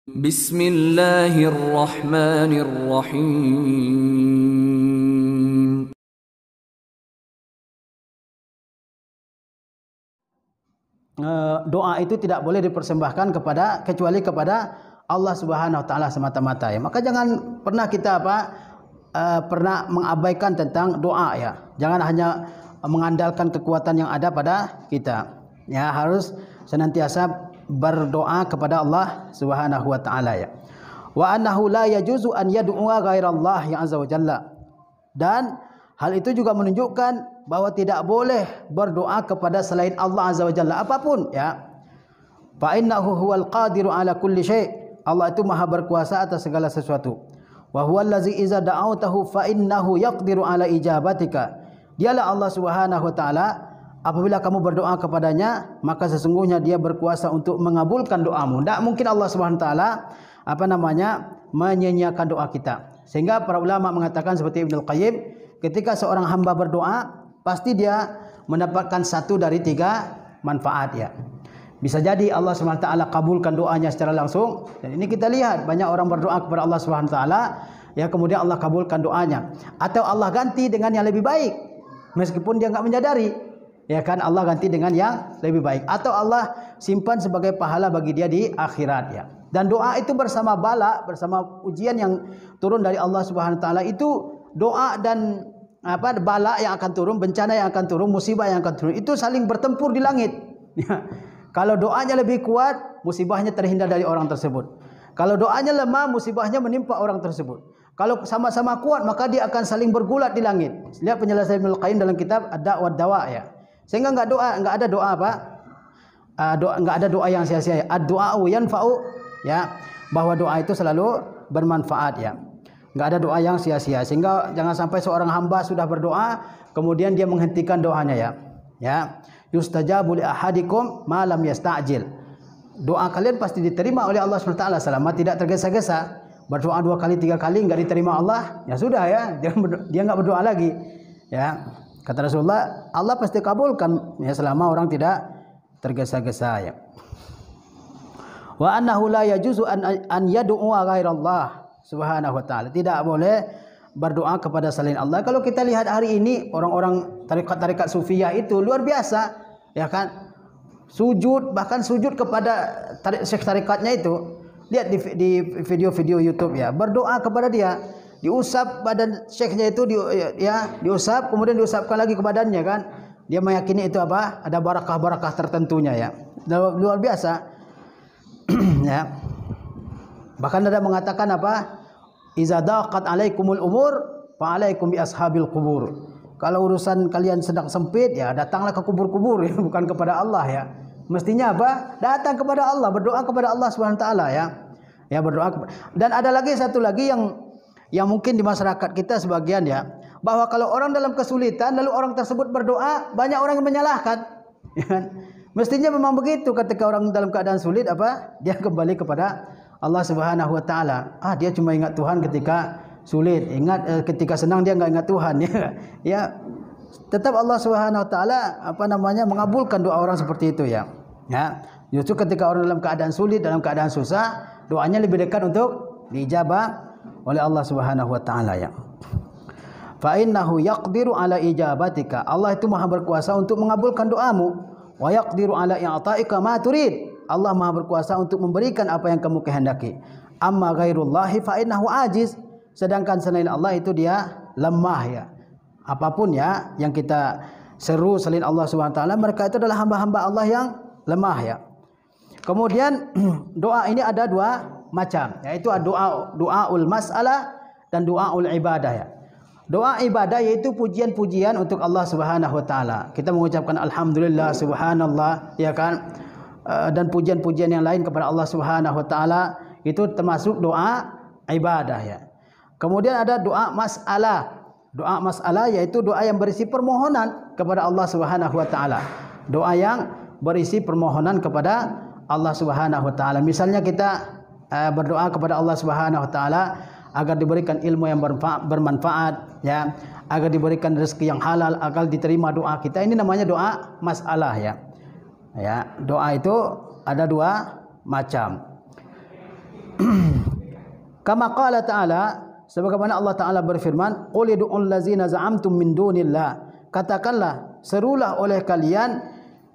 Bismillahirrahmanirrahim. Doa itu tidak boleh dipersembahkan kecuali kepada Allah Subhanahu wa taala semata-mata ya. Maka jangan pernah kita pernah mengabaikan tentang doa ya. Jangan hanya mengandalkan kekuatan yang ada pada kita. Ya, harus senantiasa berdoa kepada Allah Subhanahu wa taala ya. Wa annahu la yajuzu an yad'u'a ghairallah ya azza wa jalla. Dan hal itu juga menunjukkan bahwa tidak boleh berdoa kepada selain Allah azza wa jalla apapun ya. Fa innahu huwal qadiru ala kulli syai'. Allah itu maha berkuasa atas segala sesuatu. Wa huwal ladzi iza da'awtahu fa innahu yaqdiru ala ijabatika. Dialah Allah Subhanahu wa taala, apabila kamu berdoa kepadanya maka sesungguhnya dia berkuasa untuk mengabulkan doamu. Tidak mungkin Allah Subhanahu wa taala menyanyiakan doa kita. Sehingga para ulama mengatakan seperti Ibnu Qayyim, ketika seorang hamba berdoa pasti dia mendapatkan satu dari tiga manfaat ya. Bisa jadi Allah Subhanahu wa taala kabulkan doanya secara langsung, dan ini kita lihat banyak orang berdoa kepada Allah Subhanahu wa taala ya, kemudian Allah kabulkan doanya, atau Allah ganti dengan yang lebih baik meskipun dia enggak menyadari. Ya kan, Allah ganti dengan yang lebih baik, atau Allah simpan sebagai pahala bagi dia di akhirat ya. Dan doa itu bersama bala, bersama ujian yang turun dari Allah Subhanahu wa taala, itu doa dan bala yang akan turun, bencana yang akan turun, musibah yang akan turun, itu saling bertempur di langit ya. Kalau doanya lebih kuat, musibahnya terhindar dari orang tersebut. Kalau doanya lemah, musibahnya menimpa orang tersebut. Kalau sama-sama kuat, maka dia akan saling bergulat di langit. Lihat penjelasan Ibnu Qayyim dalam kitab Ad-Da' wad Dawa ya. Sehingga enggak ada doa enggak ada doa yang sia-sia. Ad-du'a'u yanfa'u ya, bahwa doa itu selalu bermanfaat ya. Enggak ada doa yang sia-sia. Sehingga jangan sampai seorang hamba sudah berdoa kemudian dia menghentikan doanya ya. Ya, yustajabu li ahadikum ma lam yasta'jil. Doa kalian pasti diterima oleh Allah SWT selama tidak tergesa-gesa. Berdoa 2 kali 3 kali enggak diterima Allah, ya sudah ya, dia enggak berdoa lagi. Ya. Kata Rasulullah, Allah pasti kabulkan ya selama orang tidak tergesa-gesa ya. Wa annahu la yajuzu an yad'u'a ghairallah Subhanahu wa taala. Tidak boleh berdoa kepada selain Allah. Kalau kita lihat hari ini orang-orang tarekat-tarekat sufiyah itu luar biasa ya kan. Sujud, bahkan sujud kepada syekh tarikatnya itu. Lihat di video-video YouTube ya, berdoa kepada dia. Diusap badan syekhnya itu diusap, kemudian diusapkan lagi ke badannya kan. Dia meyakini itu ada barakah-barakah tertentunya ya. Luar biasa. Ya. Bahkan ada mengatakan iza daqat alaikumul umur fa alaikum bi ashabil qubur. Kalau urusan kalian sedang sempit ya datanglah ke kubur-kubur ya, bukan kepada Allah ya. Mestinya datang kepada Allah, berdoa kepada Allah Subhanahu wa taala ya. Ya, berdoa. Dan ada lagi satu lagi yang mungkin di masyarakat kita sebagian ya, bahwa kalau orang dalam kesulitan lalu orang tersebut berdoa, banyak orang yang menyalahkan ya kan? Mestinya memang begitu, ketika orang dalam keadaan sulit dia kembali kepada Allah Subhanahu wa taala. Dia cuma ingat Tuhan ketika sulit, ketika senang dia enggak ingat Tuhan ya. Ya, tetap Allah Subhanahu wa taala mengabulkan doa orang seperti itu ya. Ya, justru ketika orang dalam keadaan sulit, dalam keadaan susah, doanya lebih dekat untuk diijabah oleh Allah Subhanahu wa taala ya. Fa innahu yaqdiru ala ijabatika. Allah itu maha berkuasa untuk mengabulkan doamu. Wa yaqdiru ala i'ta'ika ma turid. Allah maha berkuasa untuk memberikan apa yang kamu kehendaki. Amma ghairullahi fa innahu ajiz. Sedangkan selain Allah itu dia lemah ya. Apapun ya yang kita seru selain Allah Subhanahu wa taala, mereka itu adalah hamba-hamba Allah yang lemah ya. Kemudian doa ini ada 2 macam, yaitu doaul mas'alah dan doaul ibadah ya. Doa ibadah yaitu pujian-pujian untuk Allah Subhanahu wa taala. Kita mengucapkan alhamdulillah, subhanallah ya kan. Dan pujian-pujian yang lain kepada Allah Subhanahu wa taala itu termasuk doa ibadah ya. Kemudian ada doa mas'alah. Doa mas'alah yaitu doa yang berisi permohonan kepada Allah Subhanahu wa taala. Doa yang berisi permohonan kepada Allah Subhanahu wa taala. Misalnya kita berdoa kepada Allah Subhanahu wa taala agar diberikan ilmu yang bermanfaat ya, agar diberikan rezeki yang halal, agar diterima doa kita. Ini namanya doa masalah ya. Ya, doa itu ada 2 macam. Kama qala ta'ala, sebagaimana Allah Ta'ala berfirman, qul ud'ul ladzina za'amtum min dunillah. Katakanlah, serulah oleh kalian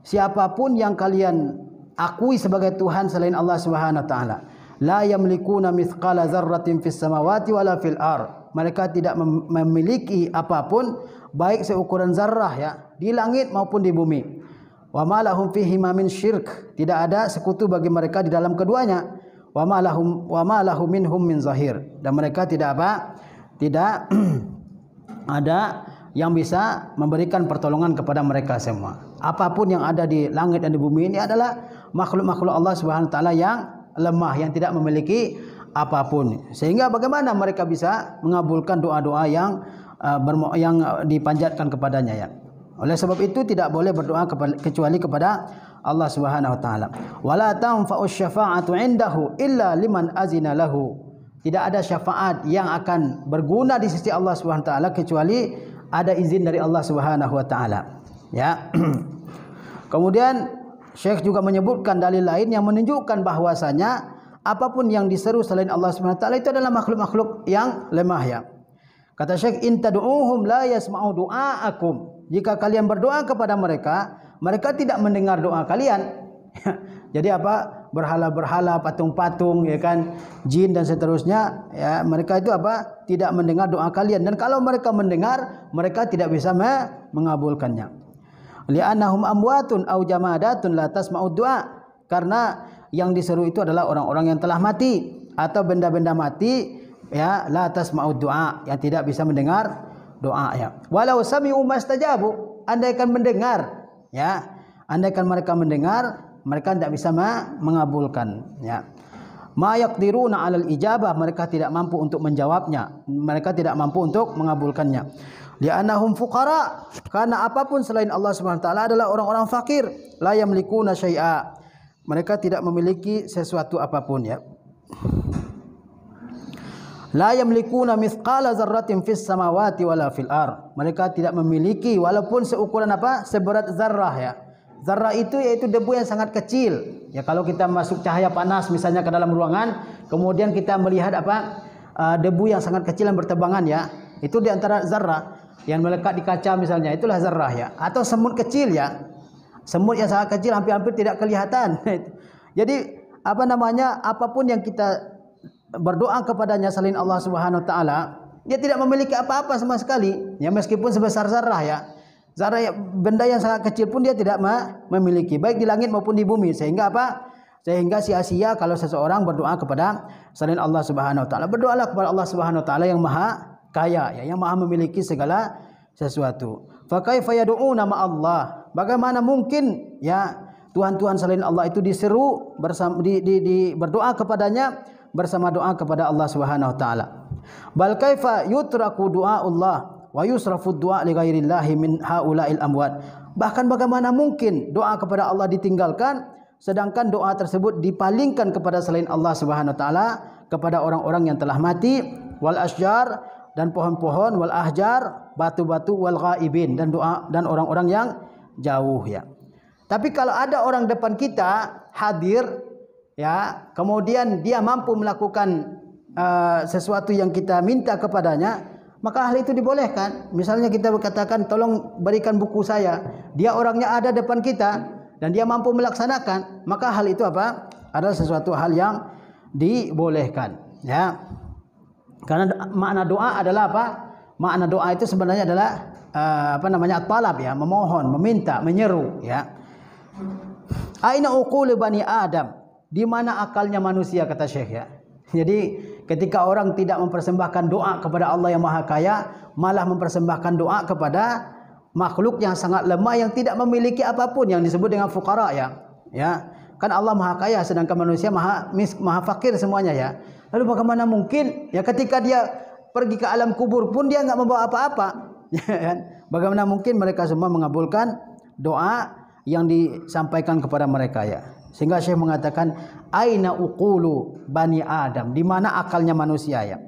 siapapun yang kalian akui sebagai Tuhan selain Allah Subhanahu wa taala. La yamlikuna mithqala dzarratin fis samawati wala fil ard. Mereka tidak memiliki apapun baik seukuran zarrah ya, di langit maupun di bumi. Wa ma lahum fihi min syirk. Tidak ada sekutu bagi mereka di dalam keduanya. Wa ma lahum minhum min zahir. Dan mereka tidak apa? Tidak ada yang bisa memberikan pertolongan kepada mereka semua. Apapun yang ada di langit dan di bumi ini adalah makhluk-makhluk Allah Subhanahu wa taala yang lemah, yang tidak memiliki apapun. Sehingga bagaimana mereka bisa mengabulkan doa-doa yang dipanjatkan kepadanya ya. Oleh sebab itu tidak boleh berdoa kecuali kepada Allah Subhanahu wa taala. Wala tanfa'u syafa'atu 'indahu illa liman azina lahu. Tidak ada syafaat yang akan berguna di sisi Allah Subhanahu wa taala kecuali ada izin dari Allah Subhanahu wa taala. Ya. Kemudian Syekh juga menyebutkan dalil lain yang menunjukkan bahwasanya apapun yang diseru selain Allah Subhanahu wa taala itu adalah makhluk-makhluk yang lemah ya. Kata Syekh, in tad'uuhum la yasma'u du'aakum. Jika kalian berdoa kepada mereka, mereka tidak mendengar doa kalian. Jadi apa? Berhala-berhala, patung-patung, ya kan, jin dan seterusnya, ya, mereka itu apa? Tidak mendengar doa kalian. Dan kalau mereka mendengar, mereka tidak bisa mengabulkannya. Li'annahum amwatun aw jamadatun la tasma'u du'a. Karena yang diseru itu adalah orang-orang yang telah mati atau benda-benda mati, ya, la tasma'u du'a, yang tidak bisa mendengar doa ya. Walau sami'u mastajabu, andaikan mendengar ya, andaikan mereka mendengar, mereka tidak bisa mengabulkan ya. Ma yaqdiruna 'alal ijabah, mereka tidak mampu untuk menjawabnya, mereka tidak mampu untuk mengabulkannya. Li'annahum fuqara, karena apapun selain Allah Subhanahu wa taala adalah orang-orang fakir, la yamlikuna syai'a, mereka tidak memiliki sesuatu apapun ya. La yamlikuna mithqala dzarratin fis samawati wala fil ard. Mereka tidak memiliki walaupun seukuran apa? Seberat zarrah ya. Zarrah itu yaitu debu yang sangat kecil. Ya, kalau kita masuk cahaya panas misalnya ke dalam ruangan, kemudian kita melihat apa? Debu yang sangat kecil yang berterbangan ya. Itu di antara zarrah yang melekat di kaca misalnya, itulah zarrah ya. Atau semut kecil ya. Semut yang sangat kecil hampir-hampir tidak kelihatan. Jadi apa namanya? Apapun yang kita berdoa kepadanya selain Allah Subhanahu wa taala, dia tidak memiliki apa-apa sama sekali. Ya, meskipun sebesar zarrah ya. Zarrah ya, benda yang sangat kecil pun dia tidak memiliki, baik di langit maupun di bumi. Sehingga apa? Sehingga sia-sia kalau seseorang berdoa kepada selain Allah Subhanahu wa taala. Berdoalah kepada Allah Subhanahu wa taala yang maha kaya ya, yang maha memiliki segala sesuatu. Fa kaifa yad'una ma Allah? Bagaimana mungkin ya Tuhan-Tuhan selain Allah itu diseru bersama berdoa kepadanya bersama doa kepada Allah Subhanahu wa taala. Bal kaifa yutraku du'a Allah wa yusrafu du'a li ghairillahi min haula'il amwat. Bahkan bagaimana mungkin doa kepada Allah ditinggalkan sedangkan doa tersebut dipalingkan kepada selain Allah Subhanahu wa taala, kepada orang-orang yang telah mati, wal asjar, dan pohon-pohon, wal ahjar, batu-batu, wal ghaibin, dan doa dan orang-orang yang jauh ya. Tapi kalau ada orang depan kita hadir ya, kemudian dia mampu melakukan sesuatu yang kita minta kepadanya, maka hal itu dibolehkan. Misalnya kita berkatakan, tolong berikan buku saya. Dia orangnya ada depan kita dan dia mampu melaksanakan, maka hal itu apa? Adalah sesuatu hal yang dibolehkan. Ya, karena makna doa adalah apa? Makna doa itu sebenarnya adalah talab ya, memohon, meminta, menyeru. Ya. Aina uqul bani Adam? Di mana akalnya manusia, kata Syekh ya. Jadi ketika orang tidak mempersembahkan doa kepada Allah yang maha kaya, malah mempersembahkan doa kepada makhluk yang sangat lemah yang tidak memiliki apapun, yang disebut dengan fuqara ya. Ya, kan Allah maha kaya sedangkan manusia maha fakir semuanya ya. Lalu bagaimana mungkin ya ketika dia pergi ke alam kubur pun dia enggak membawa apa-apa. Bagaimana mungkin mereka semua mengabulkan doa yang disampaikan kepada mereka ya. Sehingga Syekh mengatakan, aina uqulu bani Adam? Di mana akalnya manusia ya?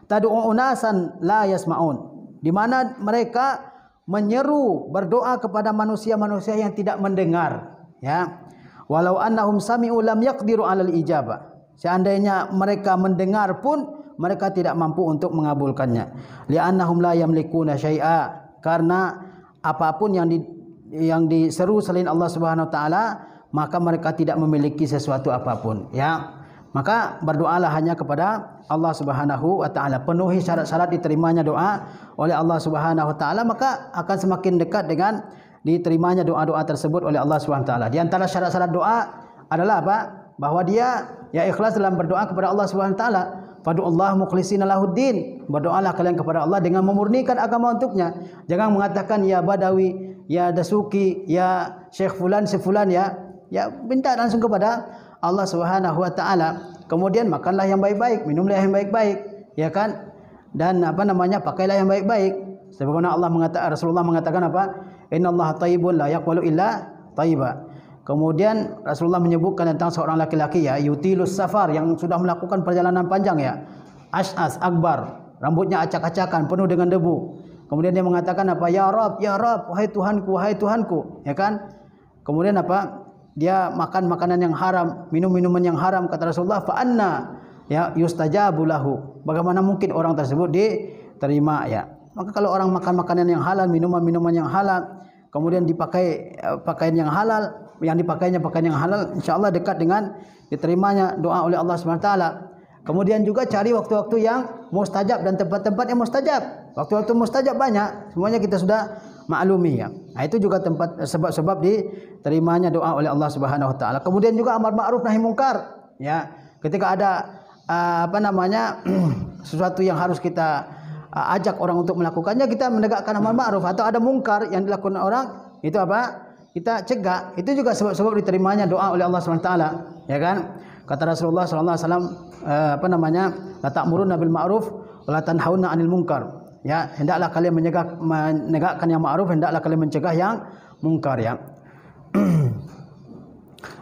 Tad'u unasan la yasma'un. Di mana mereka menyeru berdoa kepada manusia-manusia yang tidak mendengar ya. Walau annahum sami'u lam yaqdiru 'alal ijabah. Seandainya mereka mendengar pun mereka tidak mampu untuk mengabulkannya. Li'annahum la yamlikuna syai'a, karena apapun yang diseru selain Allah Subhanahu wa taala, maka mereka tidak memiliki sesuatu apapun, ya. Maka berdoalah hanya kepada Allah Subhanahu wa taala. Penuhi syarat-syarat diterimanya doa oleh Allah Subhanahu wa taala, maka akan semakin dekat dengan diterimanya doa-doa tersebut oleh Allah Subhanahu wa taala. Di antara syarat-syarat doa adalah apa? Bahwa dia ya ikhlas dalam berdoa kepada Allah Subhanahu wa taala. Fad'ullaha mukhlishina lahuddin. Berdoalah kalian kepada Allah dengan memurnikan agama untuknya. Jangan mengatakan ya Badawi, ya Dasuki, ya Syekh fulan sefulan, ya minta langsung kepada Allah Subhanahu wa taala. Kemudian makanlah yang baik-baik, minumlah yang baik-baik, ya kan? Dan pakailah yang baik-baik. Sebagaimana Rasulullah mengatakan apa? Innallaha thayyibun la yaqbalu illa thayyiba. Kemudian Rasulullah menyebutkan tentang seorang laki-laki ya, yutilus safar, yang sudah melakukan perjalanan panjang ya. Ash'as akbar, rambutnya acak-acakan, penuh dengan debu. Kemudian dia mengatakan apa? Ya Rabb, wahai Tuhanku, ya kan? Kemudian apa? Dia makan makanan yang haram, minum minuman yang haram. Kata Rasulullah, fa anna ya yustajabu lahu. Bagaimana mungkin orang tersebut diterima ya? Maka kalau orang makan makanan yang halal, minuman yang halal, kemudian dipakai pakaian yang halal, yang dipakainya pakaian yang halal, insyaallah dekat dengan diterimanya doa oleh Allah Subhanahu wa taala. Kemudian juga cari waktu-waktu yang mustajab dan tempat-tempat yang mustajab. Waktu-waktu mustajab banyak, semuanya kita sudah maklumi ya. Nah, itu juga tempat sebab-sebab diterimanya doa oleh Allah Subhanahu wa taala. Kemudian juga amar ma'ruf nahi mungkar ya. Ketika ada sesuatu yang harus kita ajak orang untuk melakukannya, kita menegakkan amar ma'ruf. Atau ada mungkar yang dilakukan orang, itu apa? Kita cegah. Itu juga sebab-sebab diterimanya doa oleh Allah Subhanahu wa taala, ya kan? Kata Rasulullah sallallahu alaihi wasallam la ta'muruna bil ma'ruf wa la tanhauna 'anil munkar. Ya, hendaklah kalian menegakkan yang ma'ruf, hendaklah kalian mencegah yang mungkar ya.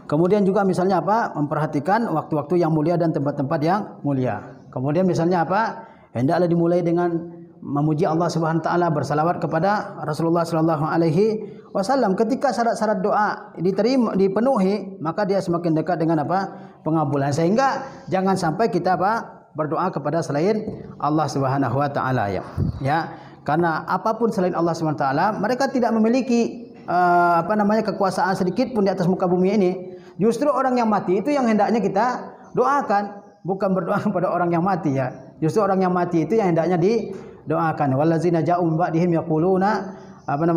Kemudian juga misalnya apa? Memperhatikan waktu-waktu yang mulia dan tempat-tempat yang mulia. Kemudian misalnya apa? Hendaklah dimulai dengan memuji Allah Subhanahu wa taala, bersalawat kepada Rasulullah sallallahu alaihi wasallam. Ketika syarat-syarat doa dipenuhi, maka dia semakin dekat dengan apa? Pengabulan. Sehingga jangan sampai kita berdoa kepada selain Allah Subhanahu wa taala ya. Ya, karena apapun selain Allah Subhanahu wa taala, mereka tidak memiliki kekuasaan sedikit pun di atas muka bumi ini. Justru orang yang mati itu yang hendaknya kita doakan, bukan berdoa kepada orang yang mati ya. Justru orang yang mati itu yang hendaknya didoakan. Wallazina ja'u min ba'dihim yaquluna Rabbana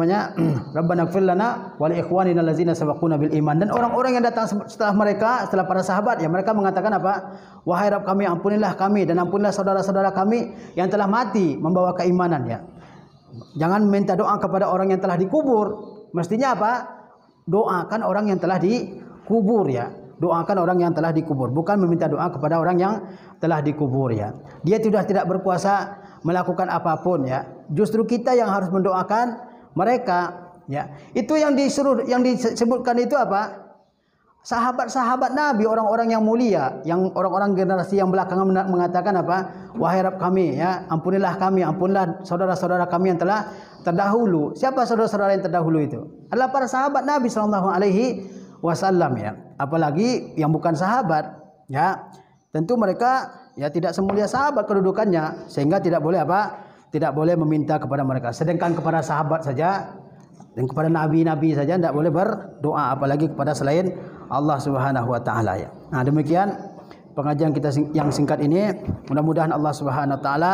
ighfir lana wa li ikhwanina allazina sabaquna bil iman. Dan orang-orang yang datang setelah mereka, setelah para sahabat ya, mereka mengatakan apa? Wahai Rabb kami, ampunilah kami dan ampunilah saudara-saudara kami yang telah mati membawa keimanan ya. Jangan minta doa kepada orang yang telah dikubur. Mestinya apa? Doakan orang yang telah dikubur ya. Doakan orang yang telah dikubur, bukan meminta doa kepada orang yang telah dikubur ya. Dia sudah tidak berkuasa melakukan apapun ya. Justru kita yang harus mendoakan mereka ya. Itu yang disebutkan itu apa? Sahabat-sahabat Nabi, orang-orang yang mulia, yang orang-orang generasi yang belakangan mengatakan apa? Wahai Rabb kami ya, ampunilah kami, ampunilah saudara-saudara kami yang telah terdahulu. Siapa saudara-saudara yang terdahulu itu? Adalah para sahabat Nabi sallallahu alaihi wasallam ya. Apalagi yang bukan sahabat ya. Tentu mereka ya tidak semulia sahabat kedudukannya, sehingga tidak boleh tidak boleh meminta kepada mereka. Sedangkan kepada sahabat saja dan kepada nabi-nabi saja tidak boleh berdoa, apalagi kepada selain Allah Subhanahu wa taala ya. Nah, demikian pengajian kita yang singkat ini. Mudah-mudahan Allah Subhanahu wa taala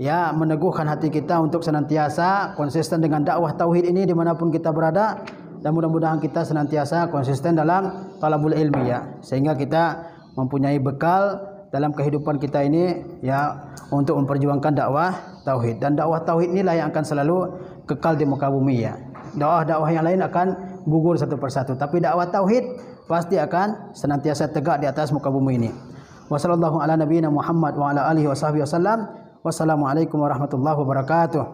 ya meneguhkan hati kita untuk senantiasa konsisten dengan dakwah tauhid ini dimanapun kita berada, dan mudah-mudahan kita senantiasa konsisten dalam talabul ilmi ya, sehingga kita mempunyai bekal dalam kehidupan kita ini ya untuk memperjuangkan dakwah tauhid. Dan dakwah tauhid inilah yang akan selalu kekal di muka bumi ya. Dakwah-dakwah yang lain akan gugur satu persatu, tapi dakwah tauhid pasti akan senantiasa tegak di atas muka bumi ini. Wassallallahu ala nabiyina Muhammad wa ala alihi washabihi wasallam. Wassalamualaikum warahmatullahi wabarakatuh.